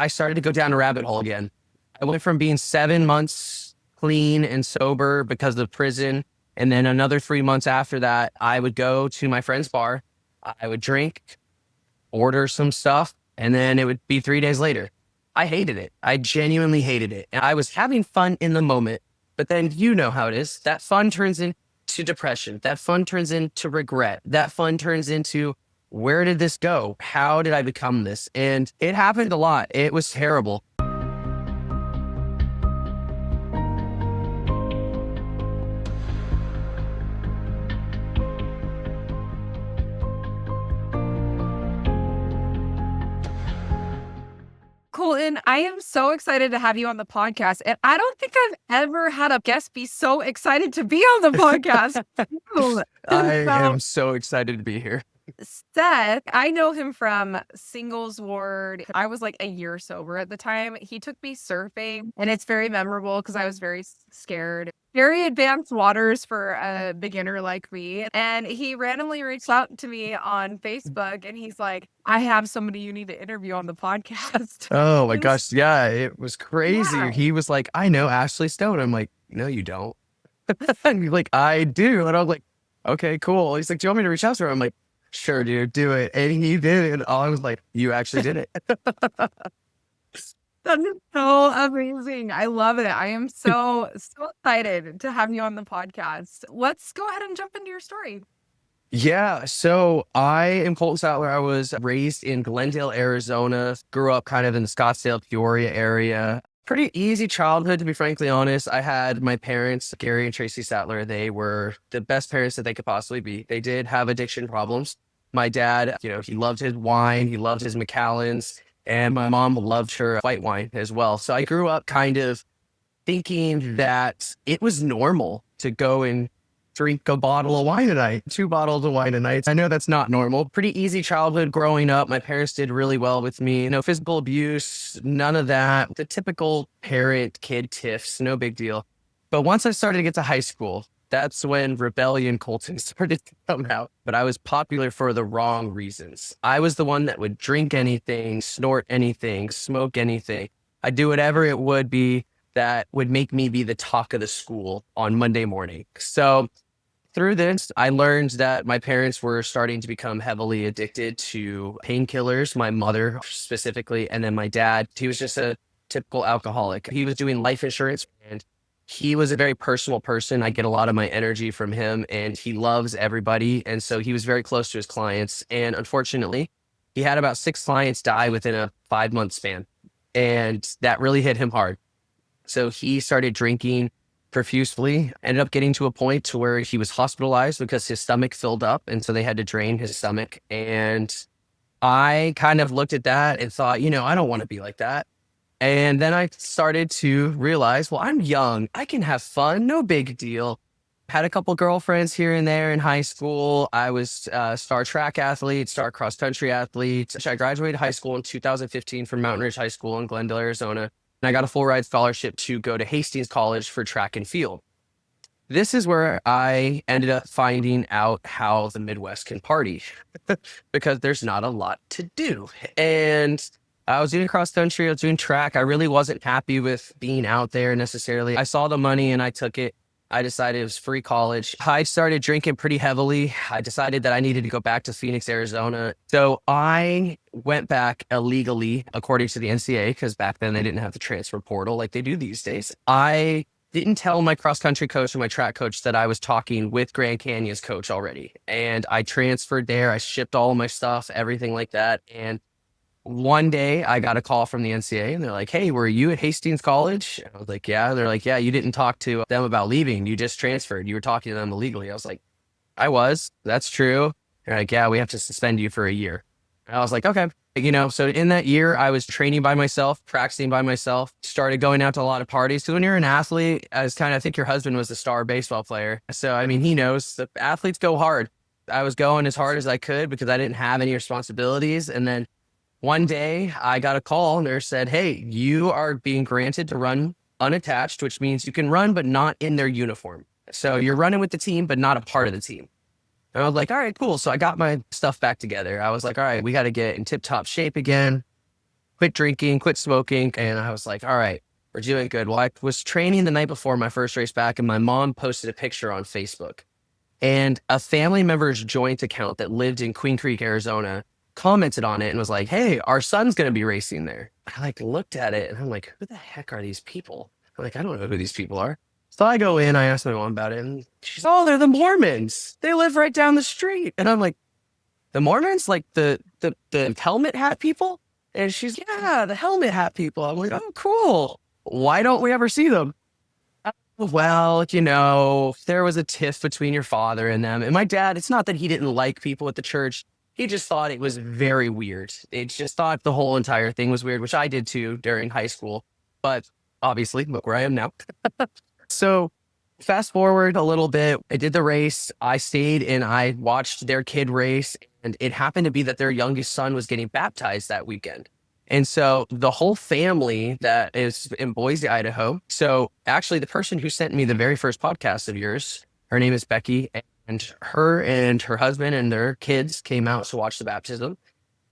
I started to go down a rabbit hole again. I went from being 7 months clean and sober because of prison. And then another 3 months after that, I would go to my friend's bar. I would drink, order some stuff, and then it would be 3 days later. I hated it. I genuinely hated it. And I was having fun in the moment, but then you know how it is. That fun turns into depression. That fun turns into regret. That fun turns into, where did this go? How did I become this? And it happened a lot. It was terrible. Colton, I am so excited to have you on the podcast. And I don't think I've ever had a guest be so excited to be on the podcast. I am so excited to be here. Seth, I know him from Singles Ward. I was like a year sober at the time. He took me surfing, and it's very memorable because I was very scared. Very advanced waters for a beginner like me. And he randomly reached out to me on Facebook, and he's like, I have somebody you need to interview on the podcast. Oh my gosh. Yeah, it was crazy. Yeah. He was like, I know Ashley Stone. I'm like, no, you don't. And he's like, I do. And I was like, okay, cool. He's like, do you want me to reach out to her? I'm like, sure, dude, do it. And he did it. And I was like, you actually did it. That is so amazing. I love it. I am so excited to have you on the podcast. Let's go ahead and jump into your story. Yeah. So I am Colton Sattler. I was raised in Glendale, Arizona, grew up kind of in the Scottsdale, Peoria area. Pretty easy childhood, to be frankly honest. I had my parents, Gary and Tracy Sattler. They were the best parents that they could possibly be. They did have addiction problems. My dad, he loved his wine. He loved his Macallans. And my mom loved her white wine as well. So I grew up kind of thinking that it was normal to go and drink a bottle of wine a night, 2 bottles of wine a night. I know that's not normal. Pretty easy childhood growing up. My parents did really well with me. No physical abuse, none of that. The typical parent-kid tiffs, no big deal. But once I started to get to high school, that's when rebellion Colton started to come out. But I was popular for the wrong reasons. I was the one that would drink anything, snort anything, smoke anything. I'd do whatever it would be that would make me be the talk of the school on Monday morning. So through this, I learned that my parents were starting to become heavily addicted to painkillers, my mother specifically, and then my dad. He was just a typical alcoholic. He was doing life insurance, and he was a very personal person. I get a lot of my energy from him, and he loves everybody. And so he was very close to his clients. And unfortunately, he had about 6 clients die within a 5-month span. And that really hit him hard. So he started drinking profusely, ended up getting to a point to where he was hospitalized because his stomach filled up. And so they had to drain his stomach. And I kind of looked at that and thought, I don't want to be like that. And then I started to realize, well, I'm young. I can have fun. No big deal. Had a couple girlfriends here and there in high school. I was a star track athlete, star cross country athlete. I graduated high school in 2015 from Mountain Ridge High School in Glendale, Arizona. And I got a full ride scholarship to go to Hastings College for track and field. This is where I ended up finding out how the Midwest can party because there's not a lot to do. And I was doing cross country, I was doing track. I really wasn't happy with being out there necessarily. I saw the money and I took it. I decided it was free college. I started drinking pretty heavily. I decided that I needed to go back to Phoenix, Arizona. So I went back illegally, according to the NCAA, because back then they didn't have the transfer portal like they do these days. I didn't tell my cross country coach or my track coach that I was talking with Grand Canyon's coach already. And I transferred there. I shipped all of my stuff, everything like that. And one day I got a call from the NCAA and they're like, hey, were you at Hastings College? I was like, yeah. And they're like, yeah, you didn't talk to them about leaving. You just transferred. You were talking to them illegally. I was like, I was. That's true. They're like, yeah, we have to suspend you for a year. And I was like, okay. So in that year, I was training by myself, practicing by myself, started going out to a lot of parties. So when you're an athlete, I think your husband was a star baseball player. So, he knows the athletes go hard. I was going as hard as I could because I didn't have any responsibilities. And then one day I got a call and they said, hey, you are being granted to run unattached, which means you can run, but not in their uniform. So you're running with the team, but not a part of the team. And I was like, all right, cool. So I got my stuff back together. I was like, all right, we got to get in tip top shape again. quit drinking, quit smoking. And I was like, all right, we're doing good. Well, I was training the night before my first race back, and my mom posted a picture on Facebook. And a family member's joint account that lived in Queen Creek, Arizona, commented on it and was like, hey, our son's going to be racing there. I like looked at it and I'm like, who the heck are these people? I'm like, I don't know who these people are. So I go in, I asked my mom about it, and she's, oh, they're the Mormons. They live right down the street. And I'm like, the Mormons, like the helmet hat people? And she's, yeah, the helmet hat people. I'm like, oh, cool. Why don't we ever see them? Well, there was a tiff between your father and them. And my dad, it's not that he didn't like people at the church. He just thought it was very weird. He just thought the whole entire thing was weird, which I did too during high school. But obviously, look where I am now. So fast forward a little bit, I did the race. I stayed and I watched their kid race. And it happened to be that their youngest son was getting baptized that weekend. And so the whole family that is in Boise, Idaho. So actually, the person who sent me the very first podcast of yours, her name is Becky, and her husband and their kids came out to watch the baptism.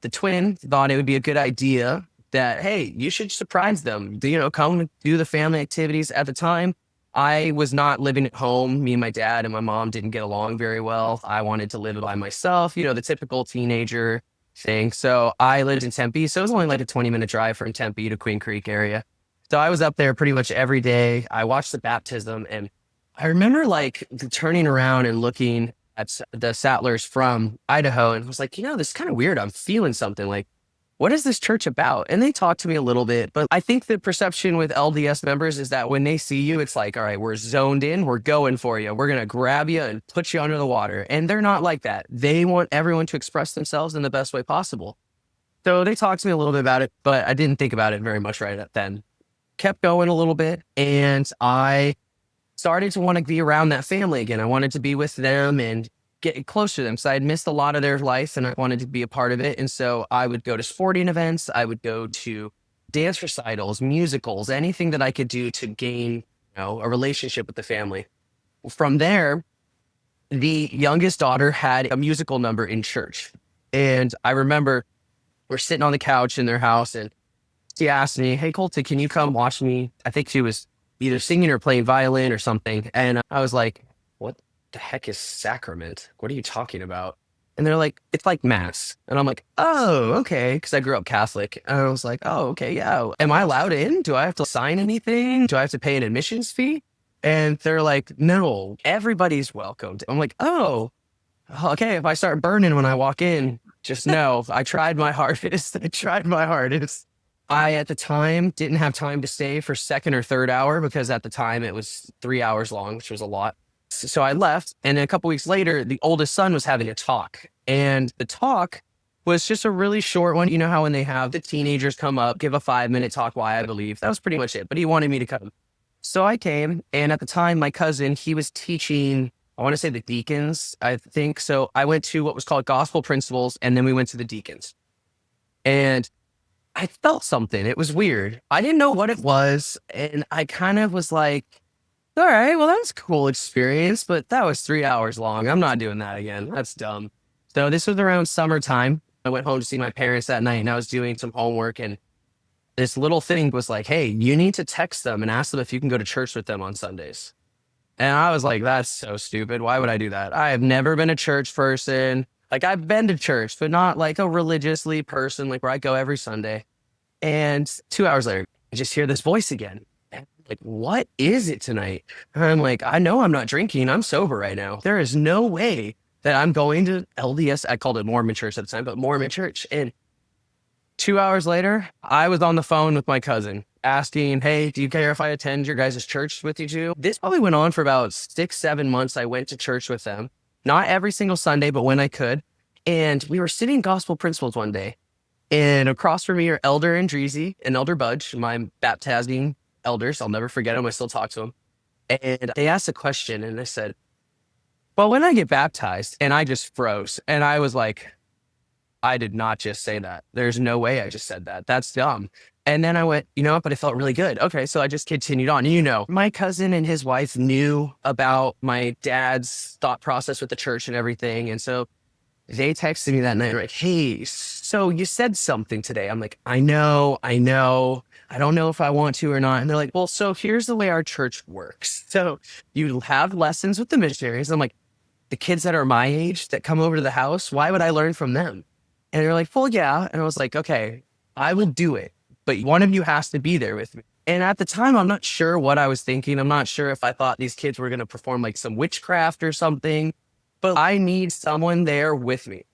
The twin thought it would be a good idea that, hey, you should surprise them, come do the family activities. At the time, I was not living at home. Me and my dad and my mom didn't get along very well. I wanted to live by myself, the typical teenager thing. So I lived in Tempe. So it was only like a 20-minute drive from Tempe to Queen Creek area. So I was up there pretty much every day. I watched the baptism, and I remember like turning around and looking at the Sattlers from Idaho and was like, this is kind of weird. I'm feeling something like, what is this church about? And they talked to me a little bit, but I think the perception with LDS members is that when they see you, it's like, all right, we're zoned in, we're going for you. We're going to grab you and put you under the water. And they're not like that. They want everyone to express themselves in the best way possible. So they talked to me a little bit about it, but I didn't think about it very much right then. Kept going a little bit, and I started to want to be around that family again. I wanted to be with them and get close to them. So I had missed a lot of their life and I wanted to be a part of it. And so I would go to sporting events. I would go to dance recitals, musicals, anything that I could do to gain, a relationship with the family. From there, the youngest daughter had a musical number in church. And I remember we're sitting on the couch in their house and she asked me, hey, Colton, can you come watch me? I think she was either singing or playing violin or something. And I was like, what the heck is sacrament? What are you talking about? And they're like, it's like mass. And I'm like, oh, okay. Because I grew up Catholic. And I was like, oh, okay, yeah. Am I allowed in? Do I have to sign anything? Do I have to pay an admissions fee? And they're like, no, everybody's welcomed. I'm like, oh, okay. If I start burning when I walk in, just know I tried my hardest. I, at the time, didn't have time to stay for second or third hour because at the time it was 3 hours long, which was a lot. So I left, and then a couple weeks later, the oldest son was having a talk, and the talk was just a really short one. You know how when they have the teenagers come up, give a 5-minute talk why I believe. That was pretty much it, but he wanted me to come. So I came, and at the time, my cousin, he was teaching, I want to say the deacons, I think. So I went to what was called gospel principles, and then we went to the deacons. And I felt something. It was weird. I didn't know what it was, and I kind of was like, all right, well, that was a cool experience, but that was 3 hours long. I'm not doing that again. That's dumb. So this was around summertime. I went home to see my parents that night, and I was doing some homework, and this little thing was like, hey, you need to text them and ask them if you can go to church with them on Sundays. And I was like, that's so stupid. Why would I do that? I have never been a church person. Like, I've been to church, but not like a religiously person, like where I go every Sunday. And 2 hours later, I just hear this voice again. Like, what is it tonight? And I'm like, I know I'm not drinking. I'm sober right now. There is no way that I'm going to LDS. I called it Mormon church at the time, but Mormon church. And 2 hours later, I was on the phone with my cousin asking, hey, do you care if I attend your guys' church with you too? This probably went on for about 6-7 months. I went to church with them, not every single Sunday, but when I could. And we were sitting gospel principles one day. And across from me are Elder Andreezy and Elder Budge, my baptizing elders. I'll never forget them. I still talk to them. And they asked a question and I said, well, when I get baptized, and I just froze. And I was like, I did not just say that. There's no way I just said that. That's dumb. And then I went, you know what? But it felt really good. Okay. So I just continued on. My cousin and his wife knew about my dad's thought process with the church and everything. And so They texted me that night, like, hey, so you said something today. I'm like, I know. I don't know if I want to or not. And they're like, well, so here's the way our church works. So you have lessons with the missionaries. I'm like, the kids that are my age that come over to the house, why would I learn from them? And they're like, well, yeah. And I was like, okay, I will do it, but one of you has to be there with me. And at the time, I'm not sure what I was thinking. I'm not sure if I thought these kids were going to perform like some witchcraft or something, but I need someone there with me.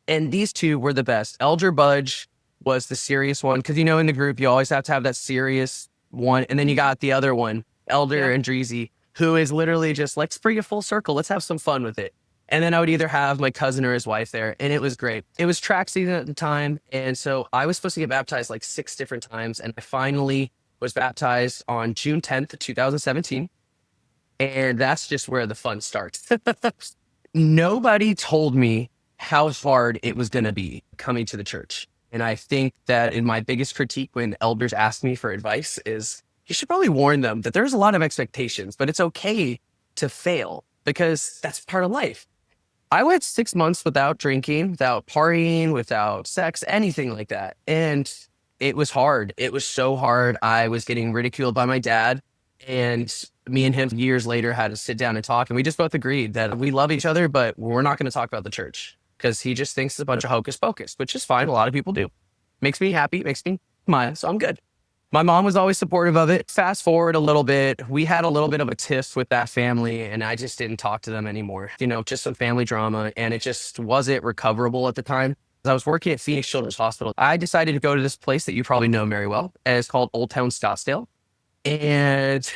And these two were the best. Elder Budge was the serious one. Cause in the group, you always have to have that serious one. And then you got the other one, Elder Andreezy, who is literally just, let's bring it full circle. Let's have some fun with it. And then I would either have my cousin or his wife there. And it was great. It was track season at the time. And so I was supposed to get baptized like 6 different times. And I finally was baptized on June 10th, 2017. And that's just where the fun starts. Nobody told me how hard it was going to be coming to the church. And I think that in my biggest critique when elders ask me for advice is you should probably warn them that there's a lot of expectations, but it's okay to fail because that's part of life. I went 6 months without drinking, without partying, without sex, anything like that. And it was hard. It was so hard. I was getting ridiculed by my dad. And me and him years later had to sit down and talk. And we just both agreed that we love each other, but we're not going to talk about the church because he just thinks it's a bunch of hocus pocus, which is fine. A lot of people do. Makes me happy, makes me smile. So I'm good. My mom was always supportive of it. Fast forward a little bit, we had a little bit of a tiff with that family and I just didn't talk to them anymore. Just some family drama and it just wasn't recoverable at the time. I was working at Phoenix Children's Hospital. I decided to go to this place that you probably know very well. And it's called Old Town Scottsdale. And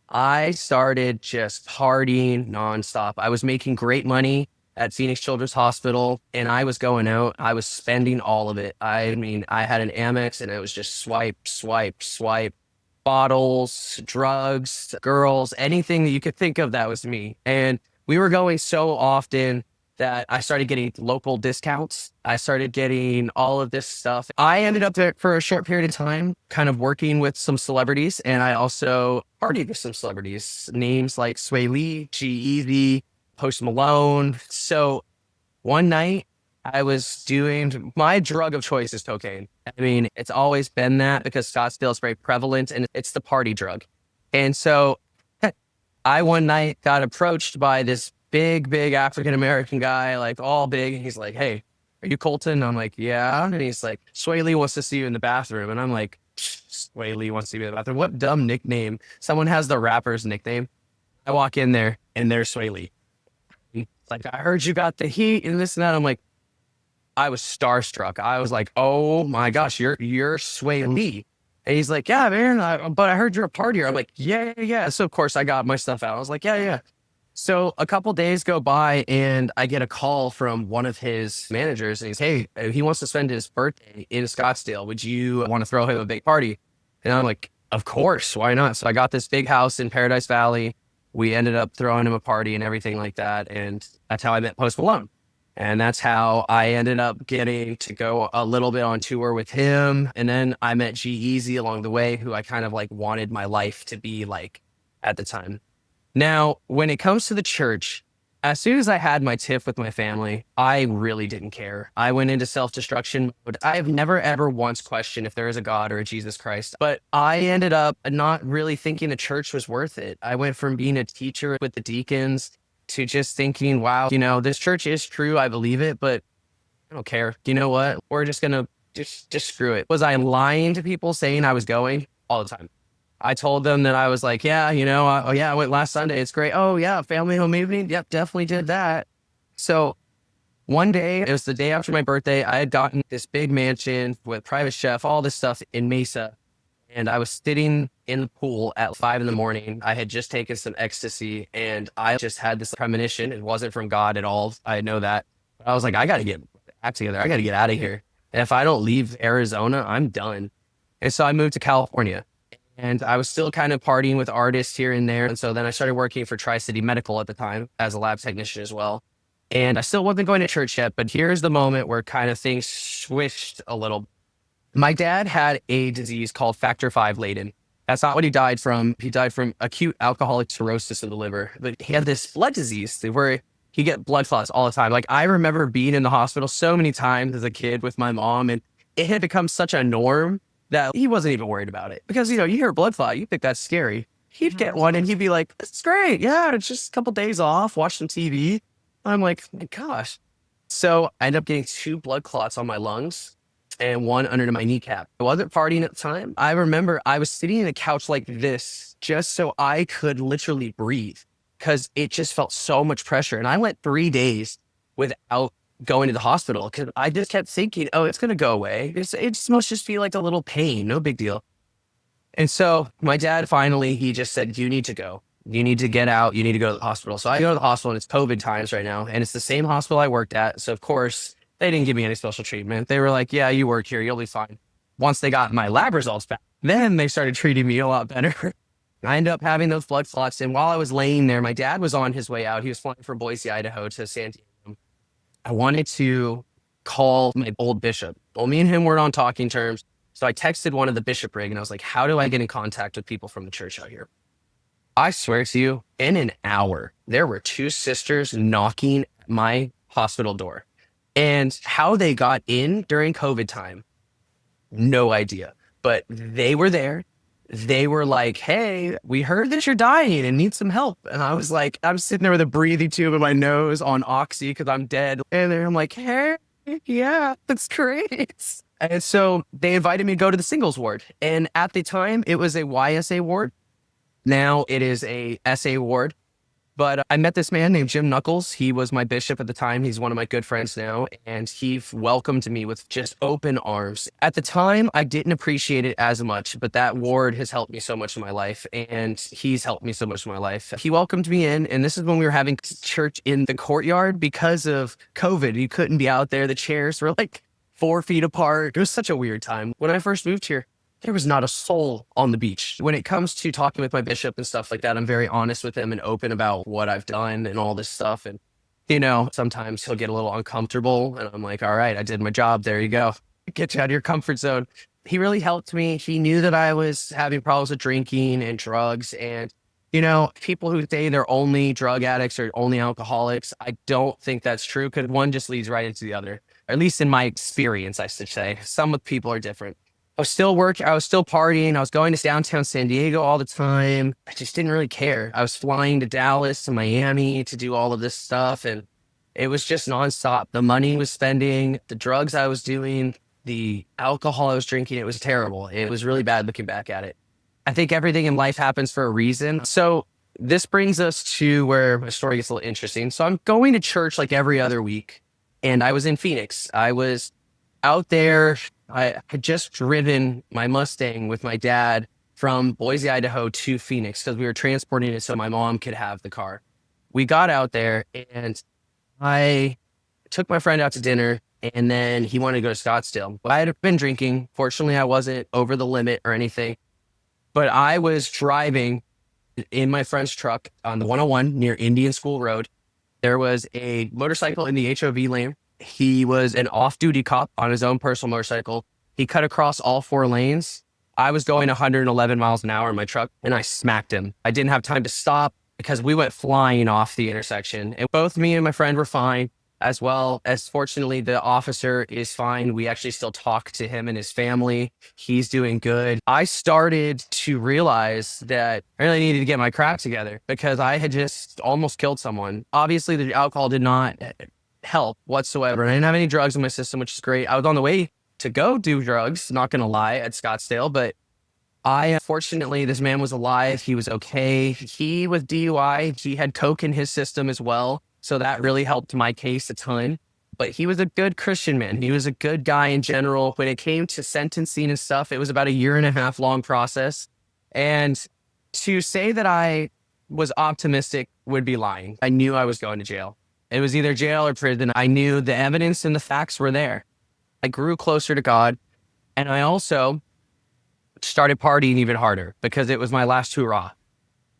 I started just partying nonstop. I was making great money at Phoenix Children's Hospital and I was going out. I was spending all of it. I mean, I had an Amex and it was just swipe, swipe, swipe, bottles, drugs, girls, anything that you could think of, that was me. And we were going so often that I started getting local discounts. I started getting all of this stuff. I ended up there for a short period of time, kind of working with some celebrities. And I also partied with some celebrities, names like Sway Lee, G-Eazy, Post Malone. So one night I was doing, my drug of choice is cocaine. I mean, it's always been that because Scottsdale is very prevalent and it's the party drug. And so I one night got approached by this big African-American guy, like all big. And he's like, hey, are you Colton? I'm like, yeah. And he's like, Sway Lee wants to see you in the bathroom. And I'm like, Sway Lee wants to see me in the bathroom. What dumb nickname. Someone has the rapper's nickname. I walk in there and there's Sway Lee. He's like, I heard you got the heat and this and that. I'm like, I was starstruck. I was like, oh my gosh, you're Sway Lee. And he's like, yeah, man, but I heard you're a partier. I'm like, yeah. So of course I got my stuff out. I was like, yeah. So a couple days go by and I get a call from one of his managers and he's, hey, he wants to spend his birthday in Scottsdale. Would you want to throw him a big party? And I'm like, of course, why not? So I got this big house in Paradise Valley. We ended up throwing him a party and everything like that. And that's how I met Post Malone. And that's how I ended up getting to go a little bit on tour with him. And then I met G-Eazy along the way, who I kind of like wanted my life to be like at the time. Now, when it comes to the church, as soon as I had my tiff with my family, I really didn't care. I went into self-destruction mode. I have never, ever once questioned if there is a God or a Jesus Christ, but I ended up not really thinking the church was worth it. I went from being a teacher with the deacons to just thinking, wow, this church is true. I believe it, but I don't care. You know what? We're just going to just screw it. Was I lying to people saying I was going? All the time. I told them that I was like, yeah, I went last Sunday. It's great. Oh yeah. Family home evening. Yep. Definitely did that. So one day, it was the day after my birthday. I had gotten this big mansion with private chef, all this stuff in Mesa. And I was sitting in the pool at 5 a.m. I had just taken some ecstasy and I just had this premonition. It wasn't from God at all. I know that. But I was like, I got to get act together. I got to get out of here. And if I don't leave Arizona, I'm done. And so I moved to California. And I was still kind of partying with artists here and there. And so then I started working for Tri-City Medical at the time as a lab technician as well. And I still wasn't going to church yet, but here's the moment where kind of things switched a little. My dad had a disease called factor V Leiden. That's not what he died from. He died from acute alcoholic cirrhosis of the liver. But he had this blood disease where He get blood clots all the time. Like I remember being in the hospital so many times as a kid with my mom, and it had become such a norm that he wasn't even worried about it. Because, you hear a blood clot, you think that's scary. He'd get one and he'd be like, "It's great. Yeah, it's just a couple days off, watch some TV." I'm like, my gosh. So I ended up getting 2 blood clots on my lungs and 1 under my kneecap. I wasn't partying at the time. I remember I was sitting in a couch like this just so I could literally breathe because it just felt so much pressure. And I went 3 days without going to the hospital because I just kept thinking, oh, it's going to go away. It must just feel like a little pain, no big deal. And so my dad finally, he just said, you need to go. You need to get out. You need to go to the hospital. So I go to the hospital and it's COVID times right now. And it's the same hospital I worked at. So of course they didn't give me any special treatment. They were like, yeah, you work here. You'll be fine. Once they got my lab results back, then they started treating me a lot better. I ended up having those blood clots. And while I was laying there, my dad was on his way out. He was flying from Boise, Idaho to San Diego. I wanted to call my old bishop. Well, me and him weren't on talking terms. So I texted one of the bishopric and I was like, how do I get in contact with people from the church out here? I swear to you, in an hour, there were 2 sisters knocking at my hospital door. And how they got in during COVID time, no idea. But they were there. They were like, hey, we heard that you're dying and need some help. And I was like, I'm sitting there with a breathing tube in my nose on oxy because I'm dead. And I'm like, hey, yeah, that's great. And so they invited me to go to the singles ward. And at the time, it was a YSA ward. Now it is a SA ward. But I met this man named Jim Knuckles. He was my bishop at the time. He's one of my good friends now. And he welcomed me with just open arms. At the time, I didn't appreciate it as much, but that ward has helped me so much in my life. And he's helped me so much in my life. He welcomed me in. And this is when we were having church in the courtyard because of COVID. You couldn't be out there. The chairs were like 4 feet apart. It was such a weird time. When I first moved here, there was not a soul on the beach. When it comes to talking with my bishop and stuff like that, I'm very honest with him and open about what I've done and all this stuff. And, sometimes he'll get a little uncomfortable and I'm like, all right, I did my job. There you go. Get you out of your comfort zone. He really helped me. He knew that I was having problems with drinking and drugs. And, people who say they're only drug addicts or only alcoholics, I don't think that's true because one just leads right into the other. Or at least in my experience, I should say. Some people are different. I was still working. I was still partying. I was going to downtown San Diego all the time. I just didn't really care. I was flying to Dallas, to Miami to do all of this stuff. And it was just nonstop. The money I was spending, the drugs I was doing, the alcohol I was drinking. It was terrible. It was really bad looking back at it. I think everything in life happens for a reason. So this brings us to where my story gets a little interesting. So I'm going to church like every other week. And I was in Phoenix. I was out there. I had just driven my Mustang with my dad from Boise, Idaho to Phoenix because we were transporting it so my mom could have the car. We got out there and I took my friend out to dinner and then he wanted to go to Scottsdale. But I had been drinking. Fortunately, I wasn't over the limit or anything. But I was driving in my friend's truck on the 101 near Indian School Road. There was a motorcycle in the HOV lane. He was an off-duty cop on his own personal motorcycle. He cut across all 4 lanes. I was going 111 miles an hour in my truck and I smacked him. I didn't have time to stop because we went flying off the intersection. And both me and my friend were fine, as well as fortunately the officer is fine. We actually still talk to him and his family. He's doing good. I started to realize that I really needed to get my crap together because I had just almost killed someone. Obviously, the alcohol did not help whatsoever. I didn't have any drugs in my system, which is great. I was on the way to go do drugs, not going to lie, at Scottsdale, but fortunately, this man was alive. He was okay. He was DUI. He had coke in his system as well. So that really helped my case a ton. But he was a good Christian man. He was a good guy in general. When it came to sentencing and stuff, it was about a 1.5 year long process. And to say that I was optimistic would be lying. I knew I was going to jail. It was either jail or prison. I knew the evidence and the facts were there. I grew closer to God. And I also started partying even harder because it was my last hurrah.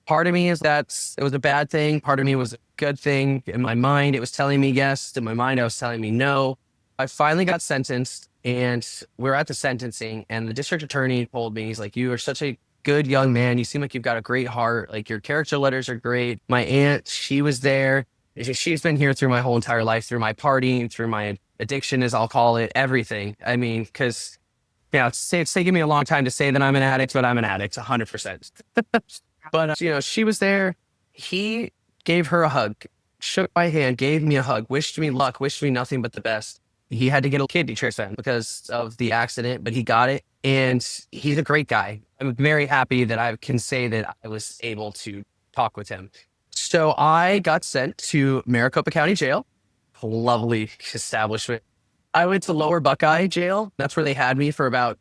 Part of me is that it was a bad thing. Part of me was a good thing. In my mind, it was telling me yes. In my mind, I was telling me no. I finally got sentenced and we're at the sentencing and the district attorney told me, he's like, you are such a good young man. You seem like you've got a great heart. Like your character letters are great. My aunt, she was there. She's been here through my whole entire life, through my partying, through my addiction, as I'll call it, everything. I mean, because it's taken me a long time to say that I'm an addict, but I'm an addict, 100%. But she was there. He gave her a hug, shook my hand, gave me a hug, wished me luck, wished me nothing but the best. He had to get a kidney transplant because of the accident, but he got it. And he's a great guy. I'm very happy that I can say that I was able to talk with him. So I got sent to Maricopa County Jail, a lovely establishment. I went to Lower Buckeye Jail. That's where they had me for about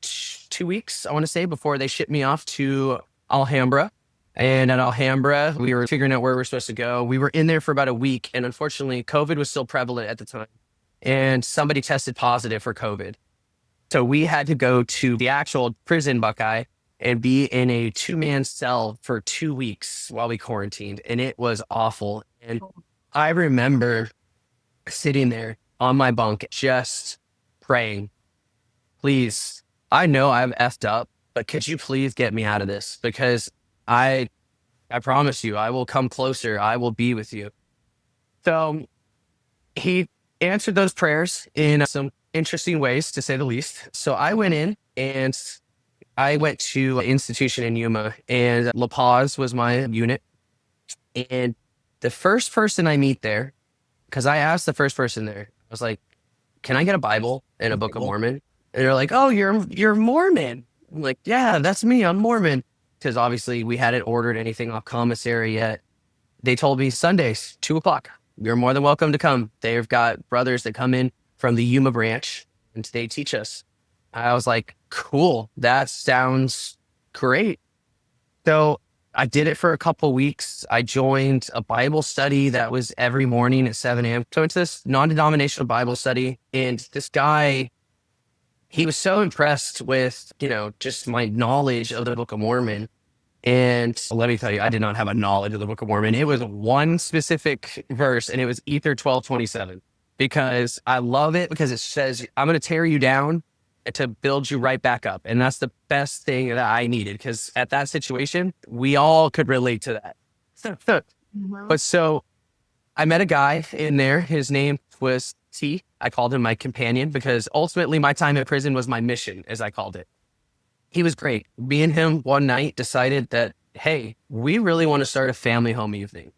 2 weeks, I want to say, before they shipped me off to Alhambra. And at Alhambra, we were figuring out where we're supposed to go. We were in there for about a week. And unfortunately, COVID was still prevalent at the time. And somebody tested positive for COVID. So we had to go to the actual prison, Buckeye, and be in a 2-man cell for 2 weeks while we quarantined. And it was awful. And I remember sitting there on my bunk, just praying, please, I know I've effed up, but could you please get me out of this? Because I promise you, I will come closer. I will be with you. So he answered those prayers in some interesting ways, to say the least. So I went in and I went to an institution in Yuma, and La Paz was my unit. And the first person I meet there, because I asked the first person there, I was like, can I get a Bible and a Book of Mormon? And they're like, oh, you're Mormon. I'm like, yeah, that's me. I'm Mormon. Because obviously we hadn't ordered anything off commissary yet. They told me Sundays, 2:00. You're more than welcome to come. They've got brothers that come in from the Yuma branch and they teach us. I was like, cool. That sounds great. So I did it for a couple of weeks. I joined a Bible study that was every morning at 7 a.m. So it's this non-denominational Bible study. And this guy, he was so impressed with, just my knowledge of the Book of Mormon. And let me tell you, I did not have a knowledge of the Book of Mormon. It was one specific verse, and it was Ether 12:27, because I love it because it says, I'm going to tear you down to build you right back up. And that's the best thing that I needed, because at that situation, we all could relate to that. But so I met a guy in there. His name was T. I called him my companion because ultimately my time in prison was my mission, as I called it. He was great. Me and him one night decided that, hey, we really want to start a family home evening.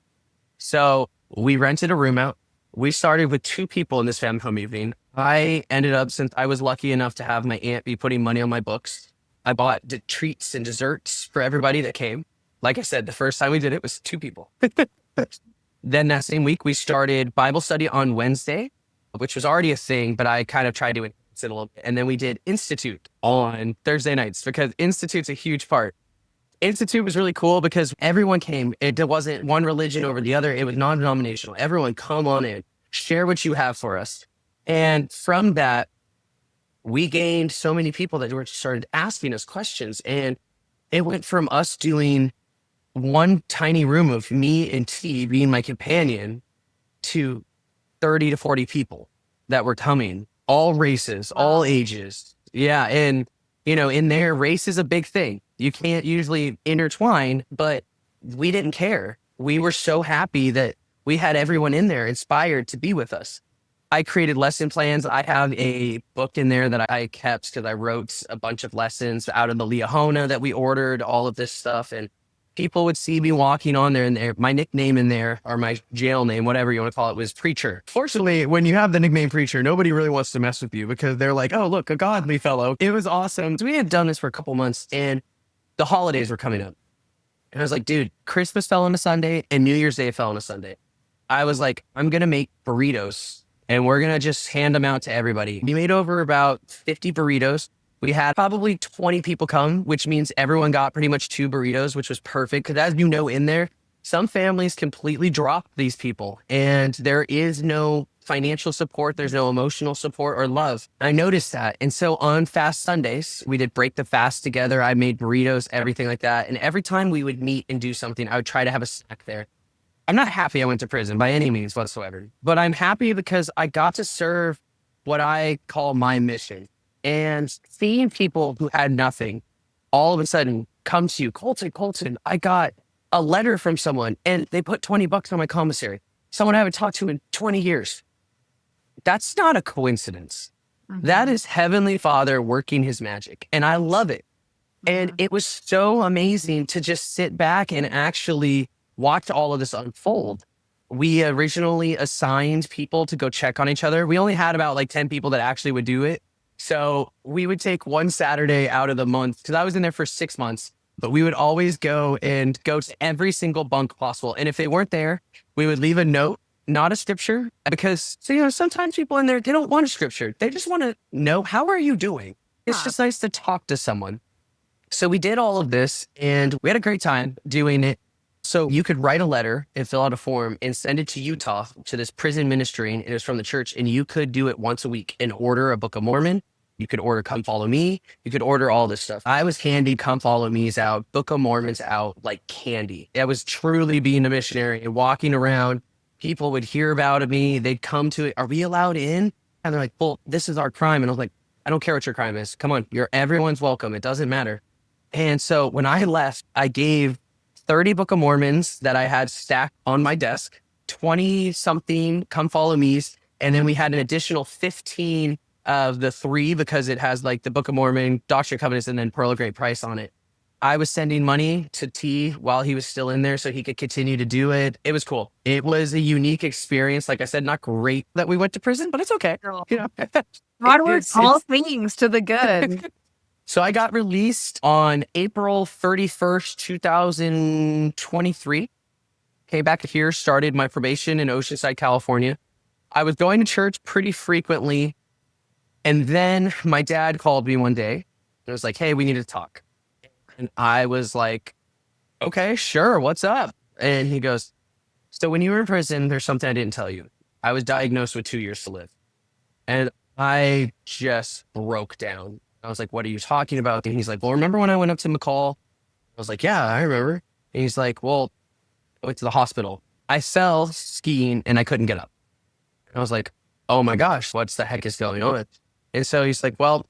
So we rented a room out. We started with 2 people in this family home evening. I ended up, since I was lucky enough to have my aunt be putting money on my books, I bought treats and desserts for everybody that came. Like I said, the first time we did it was 2 people. Then that same week, we started Bible study on Wednesday, which was already a thing, but I kind of tried to enhance it a little bit. And then we did Institute on Thursday nights, because Institute's a huge part. Institute was really cool because everyone came. It wasn't one religion over the other. It was non-denominational. Everyone come on in, share what you have for us. And from that, we gained so many people that started asking us questions. And it went from us doing one tiny room of me and T being my companion to 30 to 40 people that were coming, all races, all ages. Yeah. And, in there, race is a big thing. You can't usually intertwine, but we didn't care. We were so happy that we had everyone in there inspired to be with us. I created lesson plans. I have a book in there that I kept because I wrote a bunch of lessons out of the Liahona that we ordered, all of this stuff. And people would see me walking on there, and my nickname in there, or my jail name, whatever you want to call it, was Preacher. Fortunately, when you have the nickname Preacher, nobody really wants to mess with you because they're like, oh, look, a godly fellow. It was awesome. So we had done this for a couple months, and the holidays were coming up. And I was like, dude, Christmas fell on a Sunday and New Year's Day fell on a Sunday. I was like, I'm going to make burritos and we're going to just hand them out to everybody. We made over about 50 burritos. We had probably 20 people come, which means everyone got pretty much 2 burritos, which was perfect. Because as you know, in there, some families completely drop these people and there is no financial support. There's no emotional support or love. I noticed that. And so on fast Sundays, we did break the fast together. I made burritos, everything like that. And every time we would meet and do something, I would try to have a snack there. I'm not happy I went to prison by any means whatsoever, but I'm happy because I got to serve what I call my mission. And seeing people who had nothing all of a sudden come to you, Colton, I got a letter from someone and they put $20 on my commissary. someone I haven't talked to in 20 years. That's not a coincidence. That is Heavenly Father working his magic. And I love it. And it was so amazing to just sit back and actually watch all of this unfold. We originally assigned people to go check on each other. We only had about like 10 people that actually would do it. So we would take one Saturday out of the month, because I was in there for 6 months, but we would always go to every single bunk possible. And if they weren't there, we would leave a note, not a scripture, because sometimes people in there, they don't want a scripture. They just want to know, how are you doing? It's just nice to talk to someone. So we did all of this and we had a great time doing it. So you could write a letter and fill out a form and send it to Utah to this prison ministry. And it was from the church. And you could do it once a week and order a Book of Mormon. You could order Come Follow Me. You could order all this stuff. I was handing Come Follow Me's out, Book of Mormons out like candy. I was truly being a missionary and walking around. People would hear about me. They'd come to it. Are we allowed in? And they're like, well, this is our crime. And I was like, I don't care what your crime is. Come on. Everyone's welcome. It doesn't matter. And so when I left, I gave 30 Book of Mormons that I had stacked on my desk, 20 something Come Follow Me's. And then we had an additional 15 of the 3, because it has like the Book of Mormon, Doctrine and Covenants, and then Pearl of Great Price on it. I was sending money to T while he was still in there so he could continue to do it. It was cool. It was a unique experience. Like I said, not great that we went to prison, but it's okay. Onward, all things to the good. So I got released on April 31st, 2023. Came back here, started my probation in Oceanside, California. I was going to church pretty frequently. And then my dad called me one day and was like, hey, we need to talk. And I was like, okay, sure. What's up? And he goes, so when you were in prison, there's something I didn't tell you. I was diagnosed with 2 years to live. And I just broke down. I was like, what are you talking about? And he's like, well, remember when I went up to McCall? I was like, yeah, I remember. And he's like, well, I went to the hospital. I fell skiing and I couldn't get up. And I was like, oh my gosh, what the heck is going on? And so he's like, well,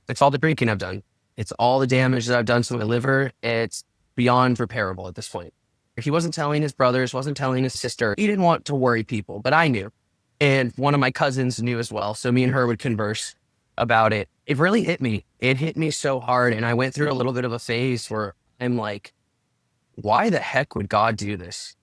it's all the drinking I've done. It's all the damage that I've done to my liver. It's beyond repairable at this point. He wasn't telling his brothers, wasn't telling his sister. He didn't want to worry people, but I knew. And one of my cousins knew as well. So me and her would converse about it. It really hit me. It hit me so hard. And I went through a little bit of a phase where I'm like, why the heck would God do this?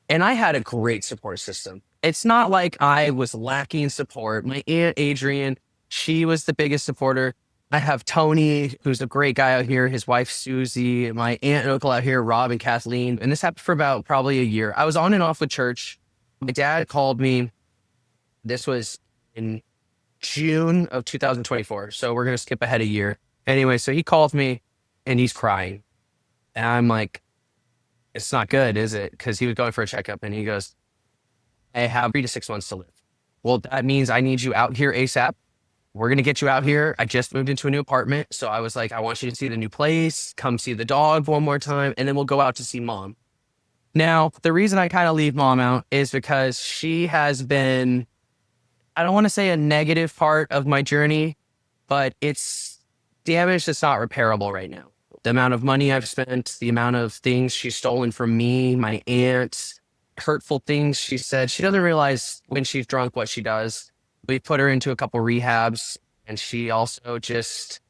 And I had a great support system. It's not like I was lacking support. My Aunt Adrian, she was the biggest supporter. I have Tony, who's a great guy out here, his wife, Susie, my aunt and uncle out here, Rob and Kathleen. And this happened for about probably a year. I was on and off with church. My dad called me. This was in June of 2024. So we're going to skip ahead a year. Anyway, so he calls me and he's crying. And I'm like, it's not good, is it? Because he was going for a checkup and he goes, I have 3 to 6 months to live. Well, that means I need you out here ASAP. We're going to get you out here. I just moved into a new apartment. So I was like, I want you to see the new place, come see the dog one more time, and then we'll go out to see mom. Now, the reason I kind of leave mom out is because she has been, I don't want to say a negative part of my journey, but it's damage that's not repairable right now. The amount of money I've spent, the amount of things she's stolen from me, my aunt, hurtful things she said. She doesn't realize when she's drunk what she does. We put her into a couple rehabs, and she also just,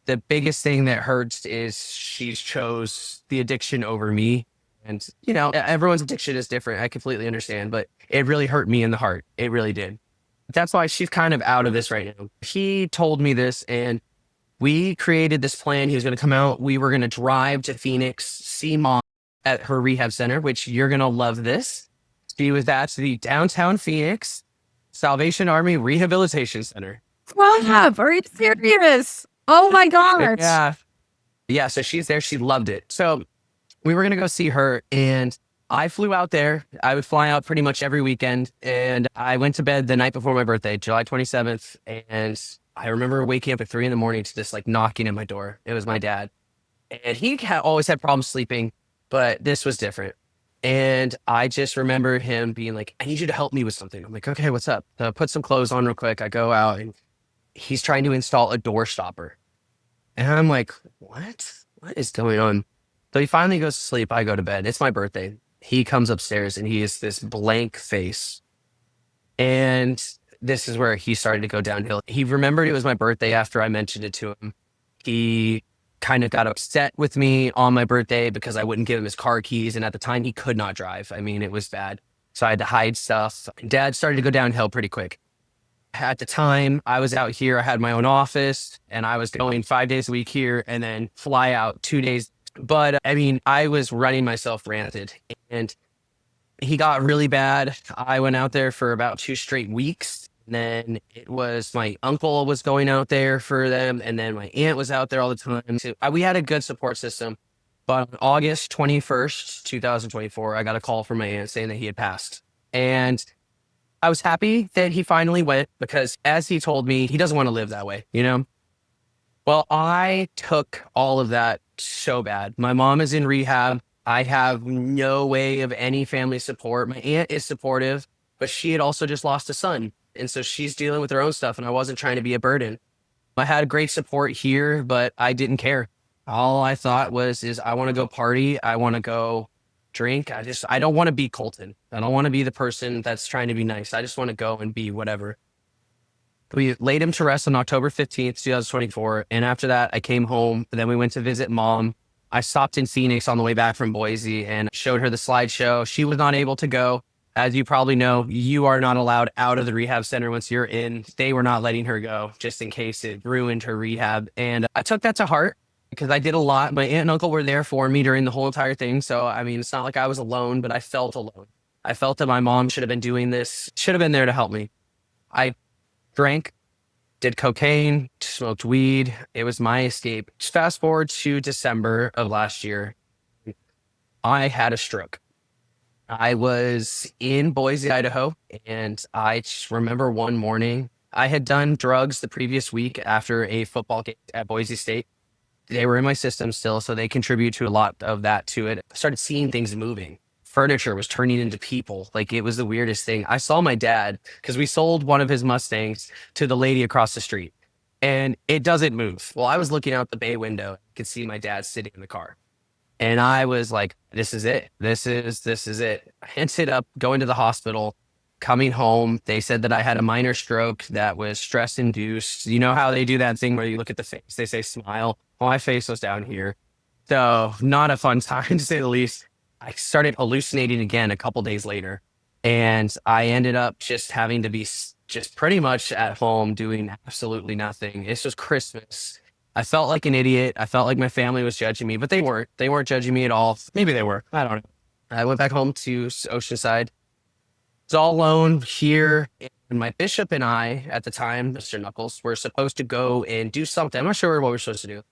the biggest thing that hurts is she's chose the addiction over me. And, you know, everyone's addiction is different. I completely understand, but it really hurt me in the heart. It really did. That's why she's kind of out of this right now. He told me this, and we created this plan. He was going to come out. We were going to drive to Phoenix, see mom at her rehab center, which you're going to love this. She was at the downtown Phoenix Salvation Army Rehabilitation Center. Wow, are you serious? Oh my gosh. Yeah. Yeah. So she's there. She loved it. So we were going to go see her, and I flew out there. I would fly out pretty much every weekend. And I went to bed the night before my birthday, July 27th. And I remember waking up at 3 a.m. to this like knocking at my door. It was my dad. And he always had problems sleeping, but this was different. And I just remember him being like, I need you to help me with something. I'm like, okay, what's up? So I put some clothes on real quick. I go out and he's trying to install a door stopper. And I'm like, what is going on? So he finally goes to sleep. I go to bed. It's my birthday. He comes upstairs and he is this blank face. And this is where he started to go downhill. He remembered it was my birthday after I mentioned it to him. He kind of got upset with me on my birthday because I wouldn't give him his car keys. And at the time, he could not drive. I mean, it was bad. So I had to hide stuff. Dad started to go downhill pretty quick. At the time, I was out here. I had my own office and I was going 5 days a week here and then fly out 2 days. But I mean, I was running myself rancid and he got really bad. I went out there for about 2 straight weeks. And then it was my uncle was going out there for them. And then my aunt was out there all the time. So we had a good support system. But on August 21st, 2024, I got a call from my aunt saying that he had passed. And I was happy that he finally went because as he told me, he doesn't want to live that way, you know? Well, I took all of that so bad. My mom is in rehab. I have no way of any family support. My aunt is supportive, but she had also just lost a son. And so she's dealing with her own stuff and I wasn't trying to be a burden. I had great support here, but I didn't care. All I thought is I want to go party. I want to go drink. I don't want to be Colton. I don't want to be the person that's trying to be nice. I just want to go and be whatever. We laid him to rest on October 15th, 2024. And after that, I came home. Then we went to visit mom. I stopped in Phoenix on the way back from Boise and showed her the slideshow. She was not able to go. As you probably know, you are not allowed out of the rehab center once you're in. They were not letting her go just in case it ruined her rehab. And I took that to heart because I did a lot. My aunt and uncle were there for me during the whole entire thing. So, I mean, it's not like I was alone, but I felt alone. I felt that my mom should have been doing this, should have been there to help me. I drank, did cocaine, smoked weed. It was my escape. Just fast forward to December of last year. I had a stroke. I was in Boise, Idaho, and I just remember one morning I had done drugs the previous week after a football game at Boise State. They were in my system still, so they contribute to a lot of that to it. I started seeing things moving. Furniture was turning into people. Like it was the weirdest thing. I saw my dad because we sold one of his Mustangs to the lady across the street and it doesn't move. Well, I was looking out the bay window. I could see my dad sitting in the car. And I was like, this is it. This is it. I ended up going to the hospital, coming home. They said that I had a minor stroke that was stress induced. You know how they do that thing where you look at the face, they say smile. Well, my face was down here. So not a fun time to say the least. I started hallucinating again a couple days later. And I ended up just having to be just pretty much at home doing absolutely nothing. It's just Christmas. I felt like an idiot. I felt like my family was judging me, but they weren't. They weren't judging me at all. Maybe they were. I don't know. I went back home to Oceanside. It's all alone here. And my bishop and I, at the time, Mr. Knuckles, were supposed to go and do something. I'm not sure what we're supposed to do.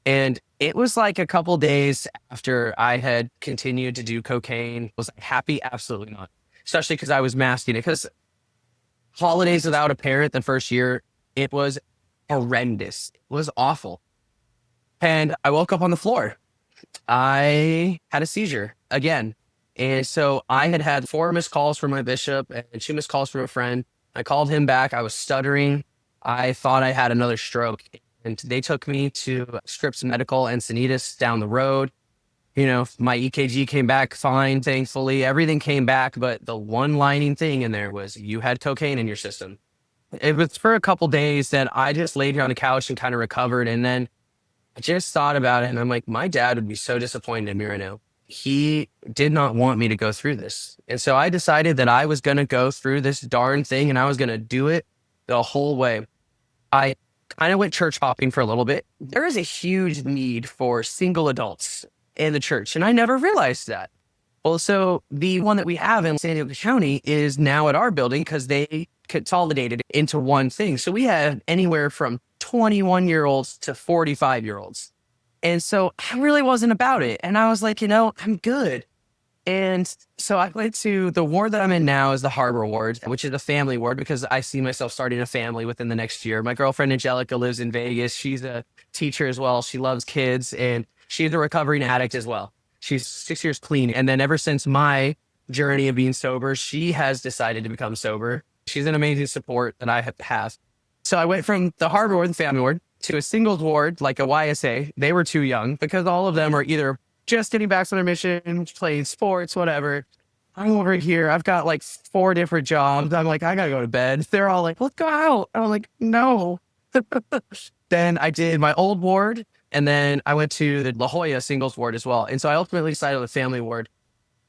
And it was like a couple days after I had continued to do cocaine. Was I happy? Absolutely not. Especially because I was masking it. Because holidays without a parent the first year, it was horrendous. It was awful. And I woke up on the floor. I had a seizure again. And so I had 4 missed calls from my bishop and 2 missed calls from a friend. I called him back. I was stuttering. I thought I had another stroke. And they took me to Scripps Medical Encinitas down the road. You know, my EKG came back fine, thankfully. Everything came back, but the one lining thing in there was you had cocaine in your system. It was for a couple days that I just laid here on the couch and kind of recovered. And then I just thought about it and I'm like, my dad would be so disappointed in me right now. He did not want me to go through this. And so I decided that I was going to go through this darn thing and I was going to do it the whole way. I kind of went church hopping for a little bit. There is a huge need for single adults in the church, and I never realized that. Well, so the one that we have in San Diego County is now at our building because they consolidated into one thing. So we have anywhere from 21-year-olds to 45-year-olds. And so I really wasn't about it. And I was like, I'm good. And so I went to the ward that I'm in now is the Harbor Ward, which is a family ward because I see myself starting a family within the next year. My girlfriend, Angelica, lives in Vegas. She's a teacher as well. She loves kids and she's a recovering addict as well. She's 6 years clean. And then ever since my journey of being sober, she has decided to become sober. She's an amazing support that I have. So I went from the Harbor Ward, the family ward, to a singles ward, like a YSA. They were too young because all of them are either just getting back from their mission, playing sports, whatever. I'm over here. I've got like 4 different jobs. I'm like, I gotta go to bed. They're all like, let's go out. I'm like, no. Then I did my old ward, and then I went to the La Jolla singles ward as well. And so I ultimately decided on the family ward,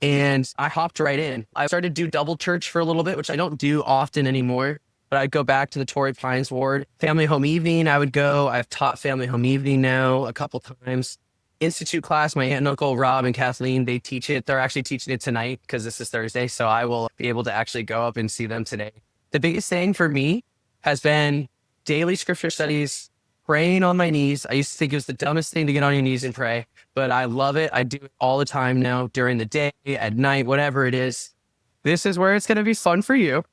and I hopped right in. I started to do double church for a little bit, which I don't do often anymore. But I'd go back to the Torrey Pines ward. Family home evening, I would go. I've taught family home evening now a couple times. Institute class, my aunt and uncle Rob and Kathleen, they teach it. They're actually teaching it tonight because this is Thursday. So I will be able to actually go up and see them today. The biggest thing for me has been daily scripture studies, praying on my knees. I used to think it was the dumbest thing to get on your knees and pray, but I love it. I do it all the time now, during the day, at night, whatever it is. This is where it's going to be fun for you.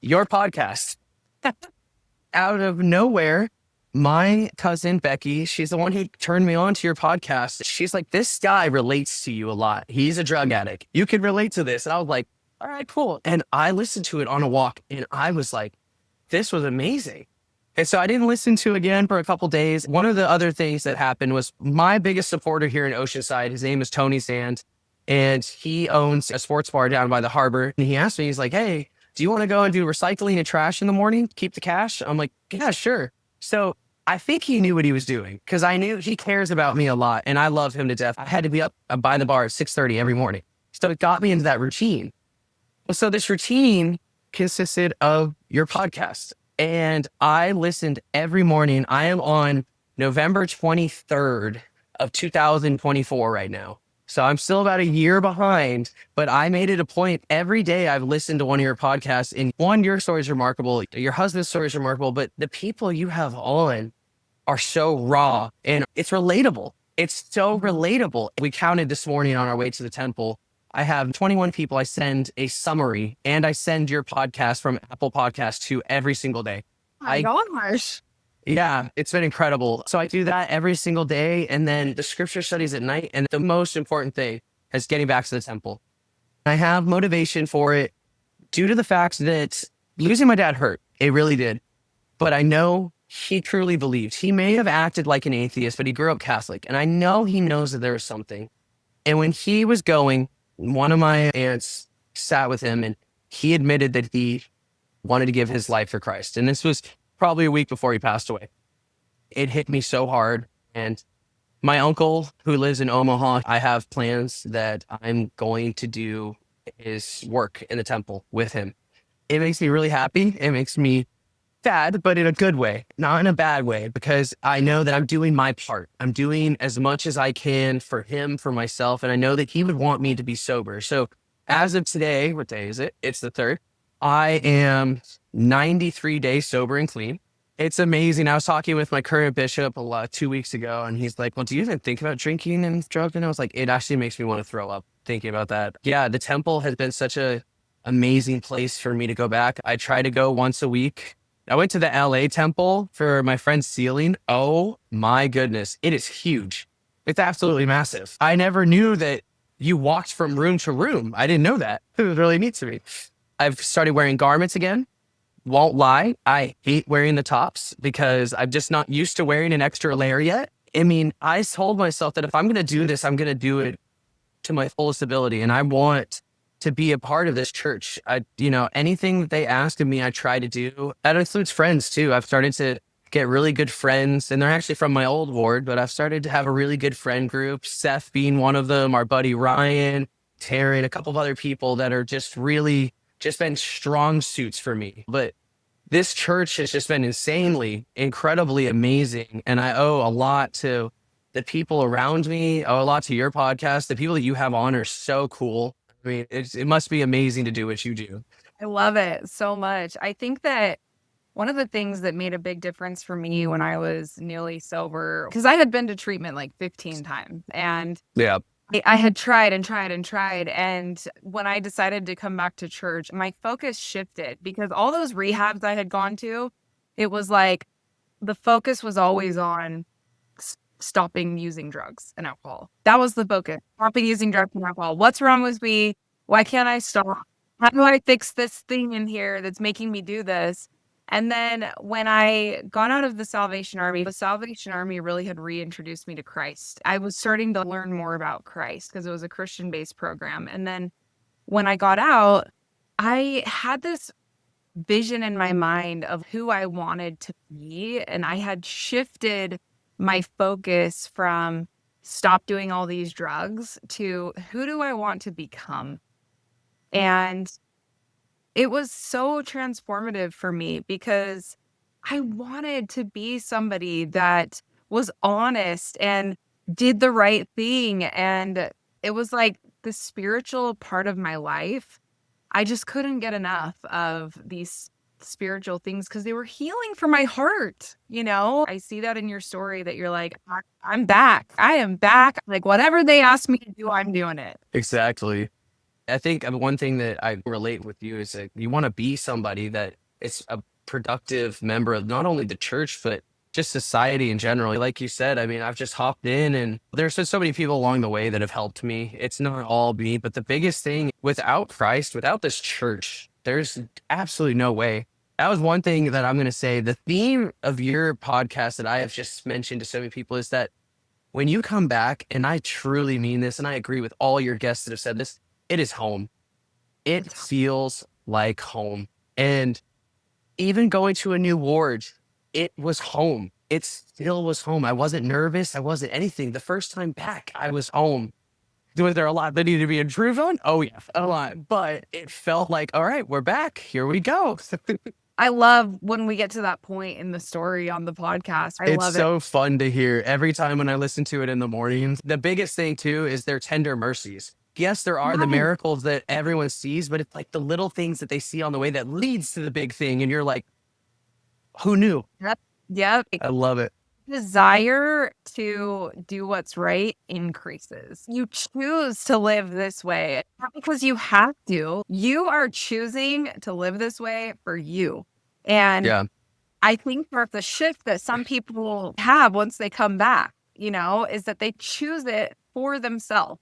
Your podcast. Out of nowhere, my cousin Becky, she's the one who turned me on to your podcast. She's like, this guy relates to you a lot. He's a drug addict. You can relate to this. And I was like, all right, cool. And I listened to it on a walk, and I was like, this was amazing. And so I didn't listen to it again for a couple days. One of the other things that happened was my biggest supporter here in Oceanside, his name is Tony Sand, and he owns a sports bar down by the harbor. And he asked me, he's like, hey, do you want to go and do recycling and trash in the morning? Keep the cash? I'm like, yeah, sure. So I think he knew what he was doing, because I knew he cares about me a lot, and I love him to death. I had to be up by the bar at 6:30 every morning. So it got me into that routine. So this routine consisted of your podcast, and I listened every morning. I am on November 23rd of 2024 right now. So I'm still about a year behind, but I made it a point every day. I've listened to one of your podcasts, and one, your story is remarkable. Your husband's story is remarkable, but the people you have on are so raw, and it's relatable. It's so relatable. We counted this morning on our way to the temple. I have 21 people. I send a summary, and I send your podcast from Apple Podcasts to every single day. My gosh. Yeah, it's been incredible. So I do that every single day, and then the scripture studies at night. And the most important thing is getting back to the temple. I have motivation for it due to the fact that losing my dad hurt. It really did. But I know he truly believed. He may have acted like an atheist, but he grew up Catholic. And I know he knows that there is something. And when he was going, one of my aunts sat with him, and he admitted that he wanted to give his life for Christ. And this was probably a week before he passed away. It hit me so hard. And my uncle, who lives in Omaha, I have plans that I'm going to do his work in the temple with him. It makes me really happy. It makes me sad, but in a good way, not in a bad way, because I know that I'm doing my part. I'm doing as much as I can for him, for myself. And I know that he would want me to be sober. So as of today, what day is it? It's the 3rd. I am 93 days sober and clean. It's amazing. I was talking with my current bishop 2 weeks ago, and he's like, well, do you even think about drinking and drugs? And I was like, it actually makes me want to throw up thinking about that. Yeah, the temple has been such a amazing place for me to go back. I try to go once a week. I went to the LA temple for my friend's sealing. Oh my goodness. It is huge. It's absolutely massive. I never knew that you walked from room to room. I didn't know that. It was really neat to me. I've started wearing garments again. Won't lie, I hate wearing the tops because I'm just not used to wearing an extra layer yet. I mean, I told myself that if I'm going to do this, I'm going to do it to my fullest ability. And I want to be a part of this church. Anything that they ask of me, I try to do. That includes friends too. I've started to get really good friends, and they're actually from my old ward, but I've started to have a really good friend group. Seth being one of them, our buddy Ryan, Terry, and a couple of other people that are just been strong suits for me. But this church has just been incredibly amazing. And I owe a lot to the people around me. I owe a lot to your podcast. The people that you have on are so cool. I mean, it must be amazing to do what you do. I love it so much. I think that one of the things that made a big difference for me when I was newly sober, because I had been to treatment like 15 times, and yeah, I had tried and tried and tried. And when I decided to come back to church, my focus shifted, because all those rehabs I had gone to, it was like the focus was always on stopping using drugs and alcohol. That was the focus. Stopping using drugs and alcohol. What's wrong with me? Why can't I stop? How do I fix this thing in here that's making me do this? And then when I got out of the Salvation Army really had reintroduced me to Christ. I was starting to learn more about Christ because it was a Christian-based program. And then when I got out, I had this vision in my mind of who I wanted to be. And I had shifted my focus from stop doing all these drugs to who do I want to become? And it was so transformative for me because I wanted to be somebody that was honest and did the right thing. And it was like the spiritual part of my life. I just couldn't get enough of these spiritual things because they were healing for my heart. I see that in your story that you're like, I'm back. I am back. Like, whatever they asked me to do, I'm doing it. Exactly. I think one thing that I relate with you is that you want to be somebody that is a productive member of not only the church, but just society in general. Like you said, I mean, I've just hopped in and there's been so many people along the way that have helped me. It's not all me, but the biggest thing without Christ, without this church, there's absolutely no way. That was one thing that I'm going to say. The theme of your podcast that I have just mentioned to so many people is that when you come back, and I truly mean this, and I agree with all your guests that have said this, it is home. It feels like home. And even going to a new ward, it was home. It still was home. I wasn't nervous. I wasn't anything. The first time back, I was home. Was there a lot that needed to be improved on? Oh, yeah, a lot. But it felt like, all right, we're back. Here we go. I love when we get to that point in the story on the podcast. I It's love it. so fun to hear every time when I listen to it in the mornings. The biggest thing, too, is their tender mercies. Yes, there are the Right. miracles that everyone sees, but it's like the little things that they see on the way that leads to the big thing. And you're like, who knew? Yep. Yep. I love it. Desire to do what's right increases. You choose to live this way, not because you have to. You are choosing to live this way for you. And Yeah. I think part of the shift that some people have once they come back, is that they choose it for themselves.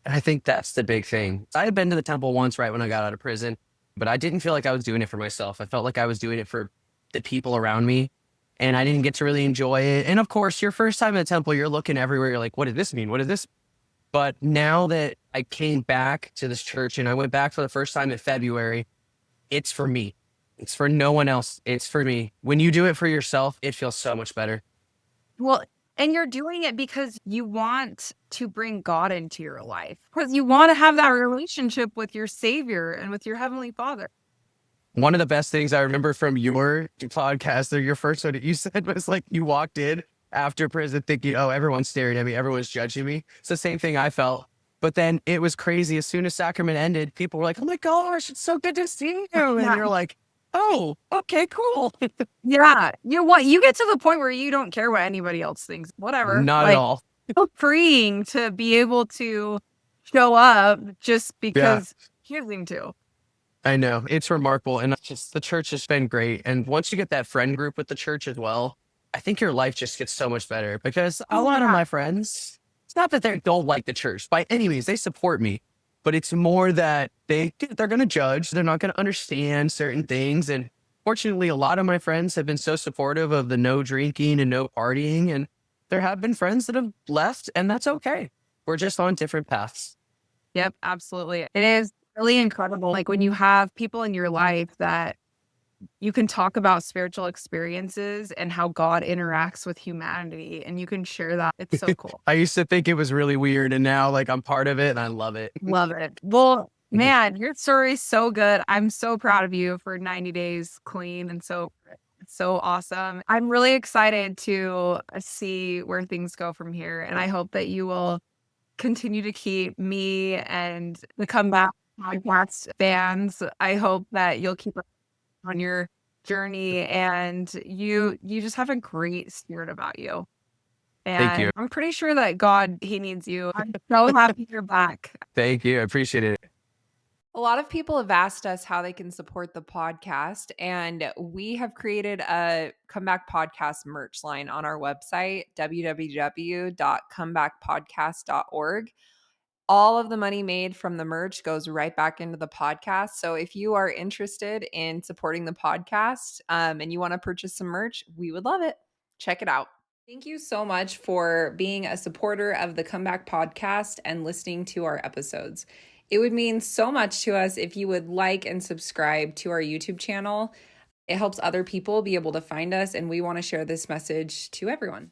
And I think that's the big thing. I had been to the temple once right when I got out of prison, but I didn't feel like I was doing it for myself. I felt like I was doing it for the people around me. And I didn't get to really enjoy it. And of course, your first time in the temple, you're looking everywhere. You're like, what does this mean? What is this? But now that I came back to this church and I went back for the first time in February, it's for me. It's for no one else. It's for me. When you do it for yourself, it feels so much better. Well, and you're doing it because you want to bring God into your life, because you want to have that relationship with your Savior and with your Heavenly Father. One of the best things I remember from your podcast or your first one that you said was like you walked in after prison thinking, oh, everyone's staring at me. Everyone's judging me. It's the same thing I felt. But then it was crazy. As soon as sacrament ended, people were like, oh my gosh, it's so good to see you. And Yeah. you're like, oh, okay, cool. Yeah. You get to the point where you don't care what anybody else thinks. Whatever. Not at all. So freeing to be able to show up just because choosing to. I know. It's remarkable. And just the church has been great. And once you get that friend group with the church as well, I think your life just gets so much better because a lot of my friends, it's not that they don't like the church by any means, they support me, but it's more that they're going to judge. They're not going to understand certain things. And fortunately, a lot of my friends have been so supportive of the no drinking and no partying. And there have been friends that have left, and that's okay. We're just on different paths. Yep, absolutely. It is really incredible. Like when you have people in your life that you can talk about spiritual experiences and how God interacts with humanity, and you can share that. It's so cool. I used to think it was really weird, and now like I'm part of it and I love it. Love it. Well, man, your story is so good. I'm so proud of you for 90 days clean and so awesome. I'm really excited to see where things go from here. And I hope that you will continue to keep me and the Comeback Podcast fans. I hope that you'll keep on your journey and you just have a great spirit about you. Thank you. And I'm pretty sure that God, he needs you. I'm so happy you're back. Thank you. I appreciate it. A lot of people have asked us how they can support the podcast, and we have created a Comeback Podcast merch line on our website, www.comebackpodcast.org. All of the money made from the merch goes right back into the podcast. So if you are interested in supporting the podcast and you want to purchase some merch, we would love it. Check it out. Thank you so much for being a supporter of the Comeback Podcast and listening to our episodes. It would mean so much to us if you would like and subscribe to our YouTube channel. It helps other people be able to find us, and we want to share this message to everyone.